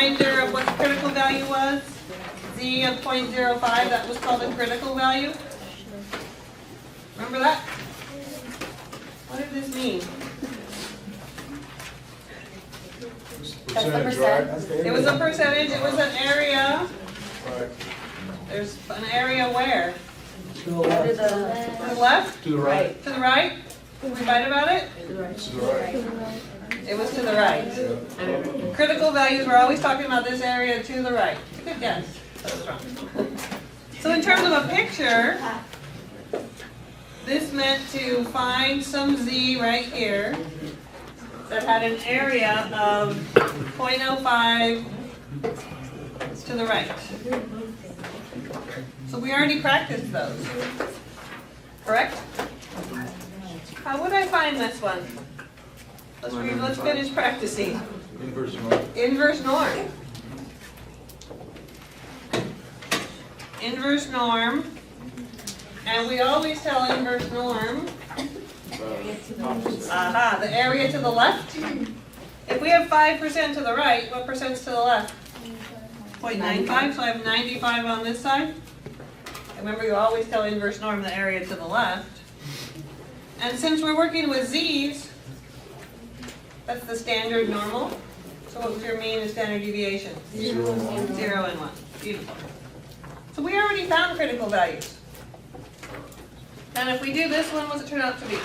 reminder of what the critical value was? Z of 0.05, that was called a critical value. Remember that? What did this mean? Percentage, right? It was a percentage, it was an area. Right. There's an area where? To the left. To the left? To the right. To the right? Did we fight about it? To the right. It was to the right. Critical values, we're always talking about this area to the right. Good guess. That was wrong. So in terms of a picture, this meant to find some Z right here that had an area of 0.05 to the right. So we already practiced those, correct? How would I find this one? Let's finish practicing. Inverse norm. Inverse norm. Inverse norm. And we always tell inverse norm, aha, the area to the left. If we have 5% to the right, what percent's to the left? 0.95, so I have 95 on this side. Remember, you always tell inverse norm the area to the left. And since we're working with z's, that's the standard normal. So what was your mean and standard deviation? 0 and 1. Beautiful. So we already found critical values. And if we do this one, what's it turn out to be?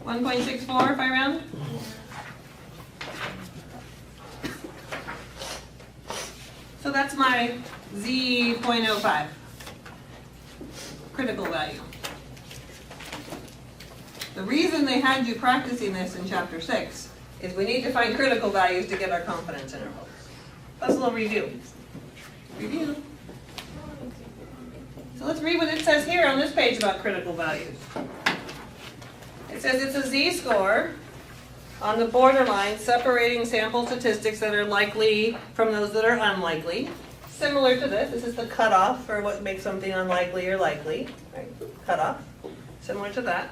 1.64 if I round? So that's my Z 0.05 critical value. The reason they had you practicing this in chapter 6 is we need to find critical values to get our confidence intervals. That's a little review. Review. So let's read what it says here on this page about critical values. It says it's a Z-score on the borderline separating sample statistics that are likely from those that are unlikely. Similar to this. This is the cutoff for what makes something unlikely or likely. Right? Cutoff. Similar to that.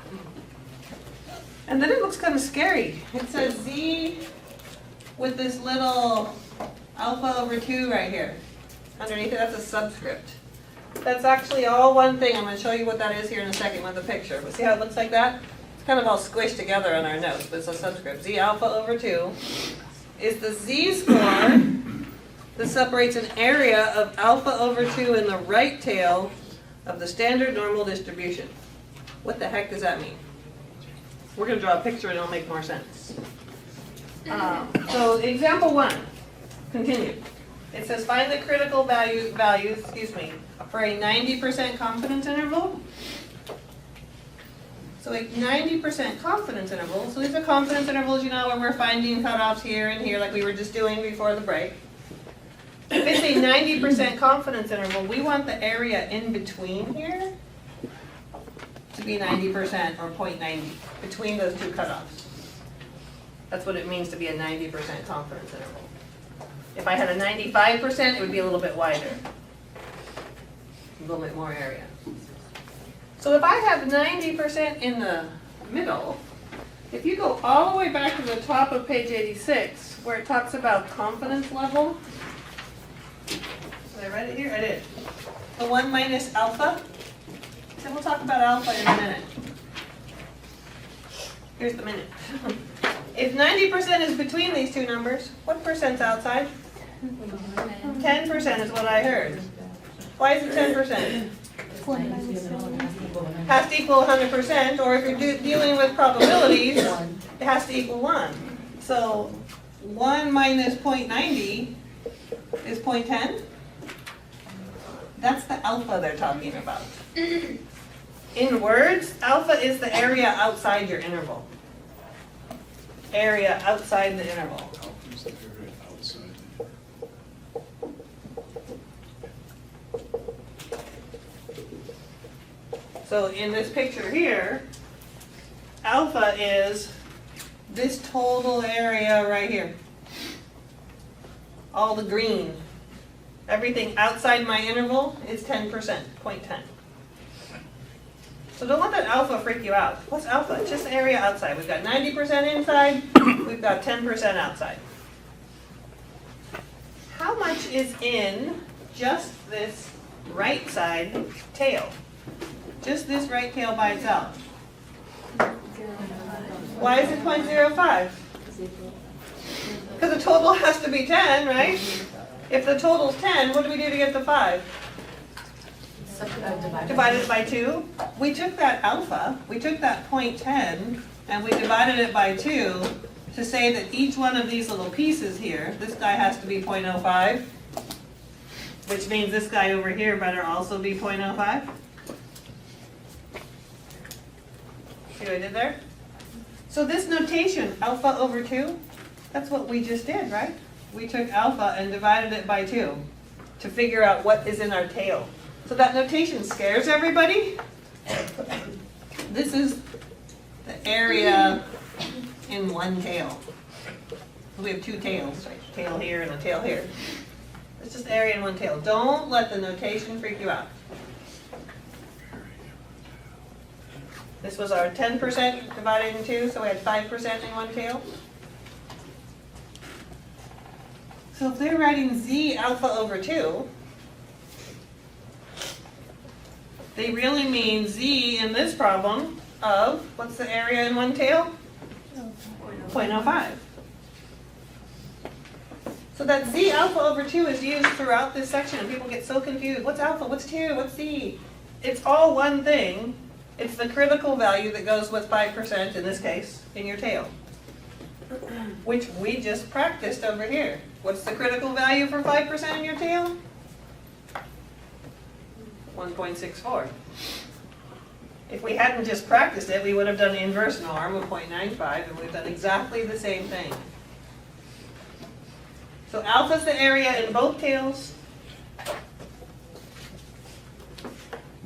And then it looks kind of scary. It says Z with this little alpha over 2 right here. Underneath it, that's a subscript. That's actually all one thing. I'm going to show you what that is here in a second with a picture. But see how it looks like that? It's kind of all squished together on our notes, but it's a subscript. Z alpha over 2 is the Z-score that separates an area of alpha over 2 in the right tail of the standard normal distribution. What the heck does that mean? We're going to draw a picture and it'll make more sense. So example 1, continue. It says find the critical values, for a 90% confidence interval. So a 90% confidence interval, so these are confidence intervals, you know, where we're finding cutoffs here and here like we were just doing before the break. If it's a 90% confidence interval, we want the area in between here to be 90% or 0.90, between those two cutoffs. That's what it means to be a 90% confidence interval. If I had a 95%, it would be a little bit wider. A little bit more area. So if I have 90% in the middle, if you go all the way back to the top of page 86, where it talks about confidence level, did I write it here? I did. The 1 minus alpha. So we'll talk about alpha in a minute. Here's the minute. If 90% is between these two numbers, what percent's outside? 10% is what I heard. Why is it 10%? Has to equal 100%, or if you're dealing with probabilities, it has to equal 1. So 1 minus 0.90 is 0.10. That's the alpha they're talking about. In words, alpha is the area outside your interval. Area outside the interval. So in this picture here, alpha is this total area right here. All the green. Everything outside my interval is 10%, 0.10. So don't let that alpha freak you out. What's alpha? It's just the area outside. We've got 90% inside, we've got 10% outside. How much is in just this right side tail? Just this right tail by itself. Why is it 0.05? Because the total has to be 10, right? If the total's 10, what do we do to get the 5? Divide it by 2. We took that alpha, we took that 0.10, and we divided it by 2 to say that each one of these little pieces here, this guy has to be 0.05, which means this guy over here better also be 0.05. See what I did there? So this notation, alpha over 2, that's what we just did, right? We took alpha and divided it by 2 to figure out what is in our tail. So that notation scares everybody. This is the area in one tail. We have two tails, right? A tail here and a tail here. It's just area in one tail. Don't let the notation freak you out. This was our 10% divided in 2, so we had 5% in one tail. So if they're writing z alpha over 2, they really mean z in this problem of, what's the area in one tail? 0.05. So that z alpha over 2 is used throughout this section, and people get so confused. What's alpha? What's 2? What's z? It's all one thing. It's the critical value that goes with 5%, in this case, in your tail, which we just practiced over here. What's the critical value for 5% in your tail? 1.64. If we hadn't just practiced it, we would have done the inverse norm of 0.95, and we've done exactly the same thing. So alpha is the area in both tails,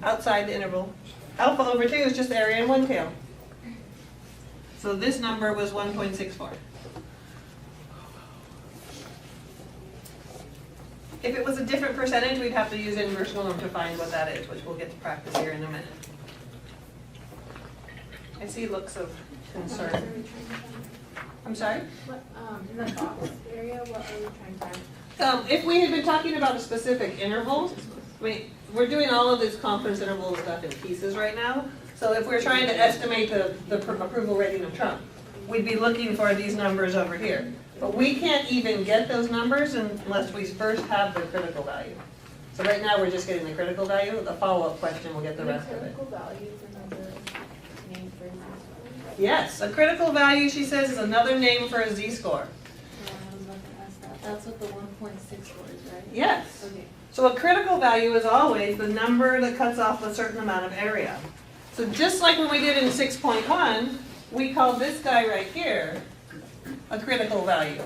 outside the interval. Alpha over 2 is just the area in one tail. So this number was 1.64. If it was a different percentage, we'd have to use inverse norm to find what that is, which we'll get to practice here in a minute. I see looks of concern. I'm sorry? What, in the box area, what are we trying to find? If we had been talking about a specific interval, we're doing all of this confidence interval stuff in pieces right now. So if we're trying to estimate the approval rating of Trump, we'd be looking for these numbers over here. But we can't even get those numbers unless we first have the critical value. So right now we're just getting the critical value. The follow-up question will get the rest of it. Critical value is another name for z-score. Yes, a critical value, she says, is another name for a z-score. I was about to ask that. That's what the 1.6 was, right? Yes. Okay. So a critical value is always the number that cuts off a certain amount of area. So just like when we did in 6.1, we called this guy right here a critical value.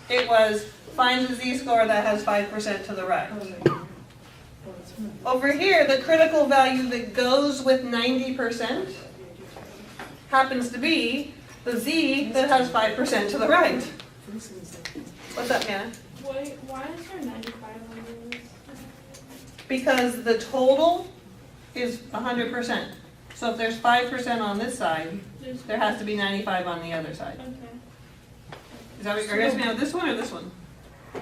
It was find the z-score that has 5% to the right. Over here, the critical value that goes with 90% happens to be the z that has 5% to the right. What's up, Hannah? Wait, why is there 95 on this? Because the total is 100%. So if there's 5% on this side, there has to be 95 on the other side. Okay. Is that what you're asking about, this one or this one?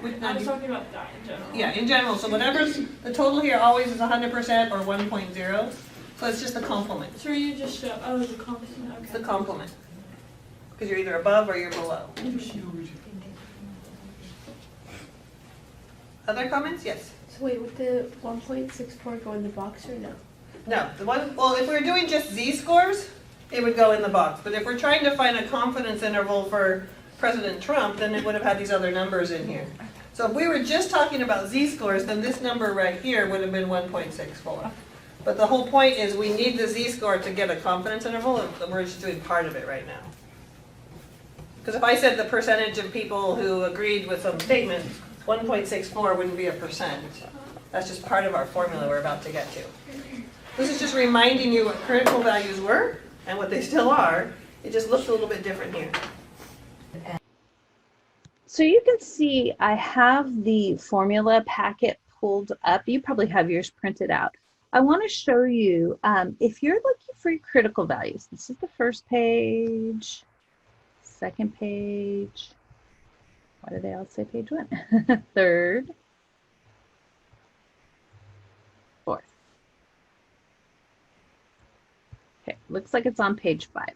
Which I was 90? talking about that in general. Yeah, in general. So whatever's, the total here always is 100% or 1.0. So it's just a complement. So you just show, oh, it's a complement, okay. It's the complement. Because you're either above or you're below. Other comments? Yes. So wait, would the 1.64 go in the box or no? No, the one, well, if we were doing just z-scores, it would go in the box. But if we're trying to find a confidence interval for President Trump, then it would have had these other numbers in here. So if we were just talking about z-scores, then this number right here would have been 1.64. But the whole point is we need the z-score to get a confidence interval, and we're just doing part of it right now. Because if I said the percentage of people who agreed with some statement, 1.64 wouldn't be a percent. That's just part of our formula we're about to get to. This is just reminding you what critical values were and what they still are. It just looks a little bit different here. So you can see I have the formula packet pulled up. You probably have yours printed out. I want to show you, if you're looking for your critical values, this is the first page, second page. Why do they all say page 1? Third, fourth. Okay, looks like it's on page 5.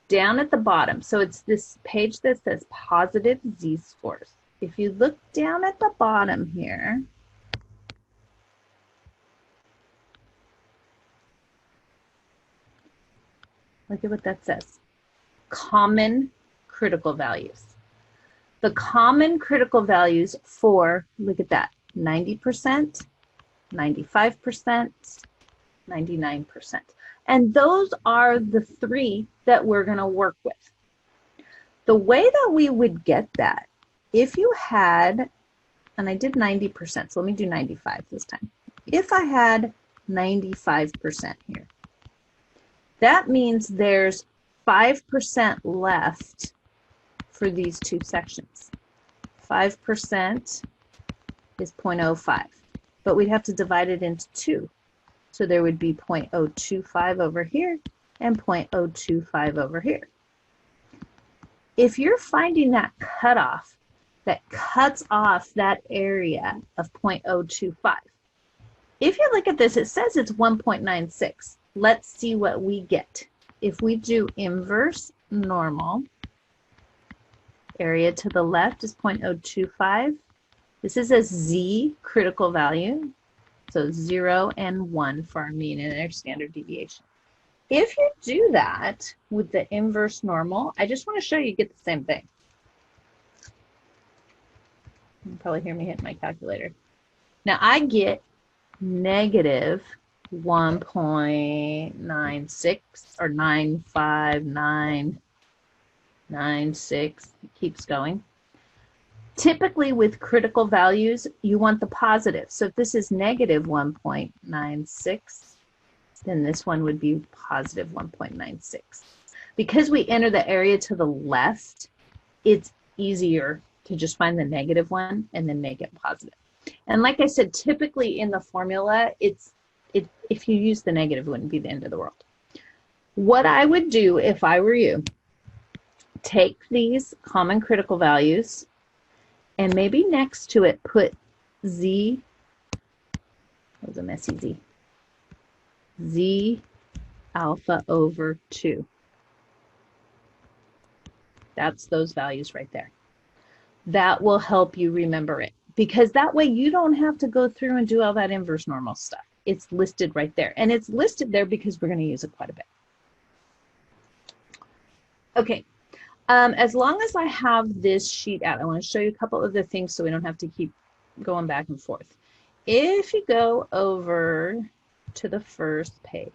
Down at the bottom, so it's this page that says positive z-scores. If you look down at the bottom here, look at what that says. Common critical values. The common critical values for, look at that, 90%, 95%, 99%. And those are the 3 that we're going to work with. The way that we would get that, if you had, and I did 90%, so let me do 95 this time. If I had 95% here, that means there's 5% left for these 2 sections. 5% is 0.05, but we'd have to divide it into 2. So there would be 0.025 over here and 0.025 over here. If you're finding that cutoff that cuts off that area of 0.025, if you look at this, it says it's 1.96. Let's see what we get. If we do inverse normal, area to the left is 0.025. This is a Z critical value. So 0 and 1 for our mean and our standard deviation. If you do that with the inverse normal, I just want to show you get the same thing. You can probably hear me hit my calculator. Now I get negative 1.96 or 95996. It keeps going. Typically with critical values, you want the positive. So if this is negative 1.96, then this one would be positive 1.96. Because we enter the area to the left, it's easier to just find the negative one and then make it positive. And like I said, typically in the formula, if you use the negative, it wouldn't be the end of the world. What I would do if I were you, take these common critical values and maybe next to it put Z, that was a messy Z, Z alpha over 2. That's those values right there. That will help you remember it, because that way you don't have to go through and do all that inverse normal stuff. It's listed right there, and it's listed there because we're going to use it quite a bit. Okay. As long as I have this sheet out, I want to show you a couple of the things so we don't have to keep going back and forth. If you go over to the first page,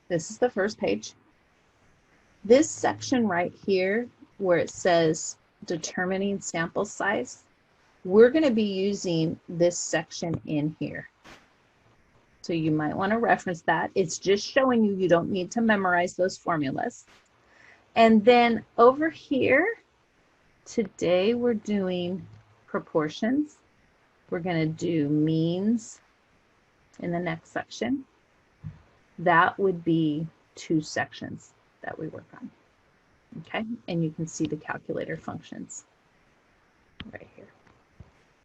this is the first page. This section right here where it says determining sample size, we're going to be using this section in here. So you might want to reference that. It's just showing you don't need to memorize those formulas. And then over here, today we're doing proportions. We're going to do means in the next section. That would be 2 sections that we work on. Okay, and you can see the calculator functions right here.